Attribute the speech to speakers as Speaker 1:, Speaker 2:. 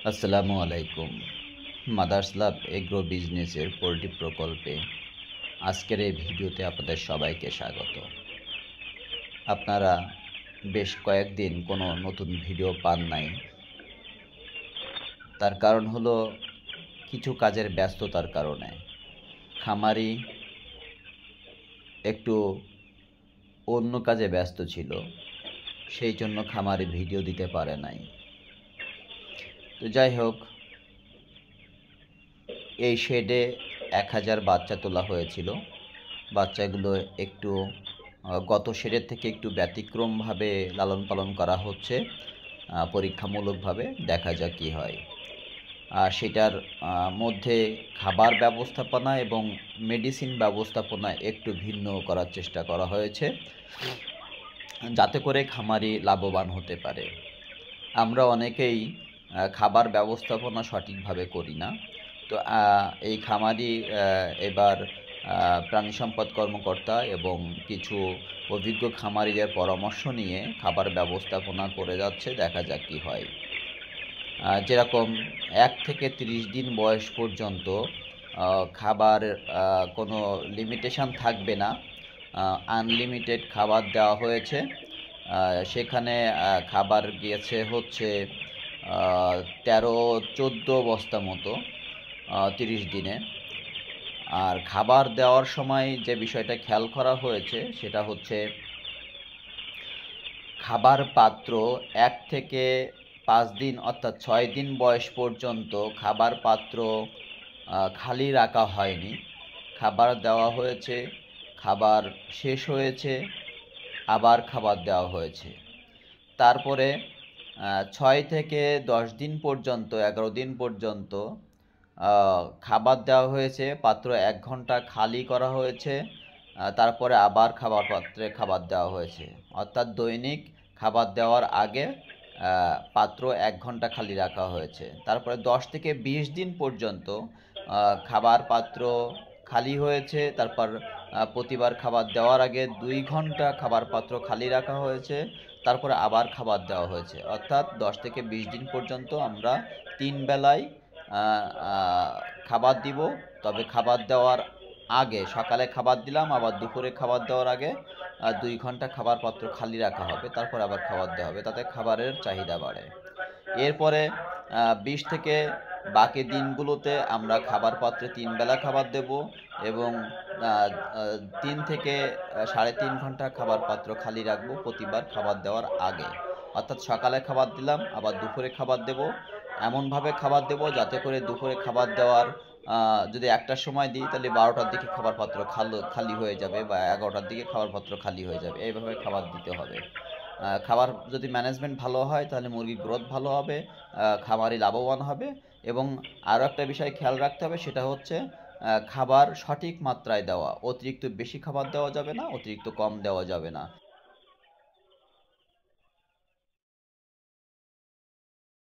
Speaker 1: আসসালামু আলাইকুম। মাদার্স লাভ এগ্রো বিজনেসের পোল্ট্রি প্রকল্পে আজকের এই ভিডিওতে আপনাদের সবাইকে স্বাগত। আপনারা বেশ কয়েকদিন কোনো নতুন ভিডিও পান নাই, তার কারণ হলো কিছু কাজের ব্যস্ততার কারণে। খামারি একটু অন্য কাজে ব্যস্ত ছিল, সেই জন্য খামারি ভিডিও দিতে পারে নাই। তো যাই হোক, এই শেডে 1000 বাচ্চা তোলা হয়েছিল। বাচ্চাগুলো একটু গত শেডের থেকে একটু ব্যতিক্রমভাবে লালন পালন করা হচ্ছে, পরীক্ষামূলকভাবে। দেখা যাক কী হয়। আর সেটার মধ্যে খাবার ব্যবস্থাপনা এবং মেডিসিন ব্যবস্থাপনা একটু ভিন্ন করার চেষ্টা করা হয়েছে, যাতে করে খামারি লাভবান হতে পারে। আমরা অনেকেই খাবার ব্যবস্থাপনা সঠিকভাবে করি না। তো এই খামারি এবার প্রাণী সম্পদ কর্মকর্তা এবং কিছু অভিজ্ঞ খামারিদের পরামর্শ নিয়ে খাবার ব্যবস্থাপনা করে যাচ্ছে। দেখা যাক কী হয়। যেরকম 1 থেকে 30 দিন বয়স পর্যন্ত খাবার কোনো লিমিটেশন থাকবে না, আনলিমিটেড খাবার দেওয়া হয়েছে। সেখানে খাবার গিয়েছে হচ্ছে 13-14 বস্তা মতো 30 দিনে। আর খাবার দেওয়ার সময় যে বিষয়টা খেয়াল করা হয়েছে সেটা হচ্ছে খাবার পাত্র 1 থেকে 5 দিন অর্থাৎ 6 দিন বয়স পর্যন্ত খাবার পাত্র খালি রাখা হয়নি। খাবার দেওয়া হয়েছে, খাবার শেষ হয়েছে, আবার খাবার দেওয়া হয়েছে। তারপরে 6 থেকে 10 দিন পর্যন্ত, 11 দিন পর্যন্ত খাবার দেওয়া হয়েছে, পাত্র 1 ঘন্টা খালি করা হয়েছে, তারপরে আবার খাবার পাত্রে খাবার দেওয়া হয়েছে। অর্থাৎ দৈনিক খাবার দেওয়ার আগে পাত্র 1 ঘন্টা খালি রাখা হয়েছে। তারপরে 10 থেকে 20 দিন পর্যন্ত খাবার পাত্র খালি হয়েছে। তারপর প্রতিবার খাবার দেওয়ার আগে 2 ঘন্টা খাবার পাত্র খালি রাখা হয়েছে, তারপরে আবার খাবার দেওয়া হয়েছে। অর্থাৎ 10 থেকে 20 দিন পর্যন্ত আমরা 3 বেলায় খাবার দিব। তবে খাবার দেওয়ার আগে সকালে খাবার দিলাম, আবার দুপুরে খাবার দেওয়ার আগে 2 ঘন্টা খাবার পাত্র খালি রাখা হবে, তারপর আবার খাবার দেওয়া হবে, তাতে খাবারের চাহিদা বাড়ে। এরপরে 20 থেকে বাকি দিনগুলোতে আমরা খাবার পাত্রে 3 বেলা খাবার দেব এবং 3 থেকে 3.5 ঘন্টা খাবার পাত্র খালি রাখবো প্রতিবার খাবার দেওয়ার আগে। অর্থাৎ সকালে খাবার দিলাম, আবার দুপুরে খাবার দেব। এমনভাবে খাবার দেব যাতে করে দুপুরে খাবার দেওয়ার যদি 1টার সময় দিই তাহলে 12টার দিকে খাবার পাত্র খালি হয়ে যাবে, বা 11টার দিকে খাবার পাত্র খালি হয়ে যাবে। এইভাবে খাবার দিতে হবে। খাবার যদি ম্যানেজমেন্ট ভালো হয় তাহলে মুরগির গ্রোথ ভালো হবে, খামারি লাভবান হবে। এবং আরও একটা বিষয় খেয়াল রাখতে হবে, সেটা হচ্ছে খাবার সঠিক মাত্রায় দেওয়া। অতিরিক্ত বেশি খাবার দেওয়া যাবে না, অতিরিক্ত কম দেওয়া যাবে না।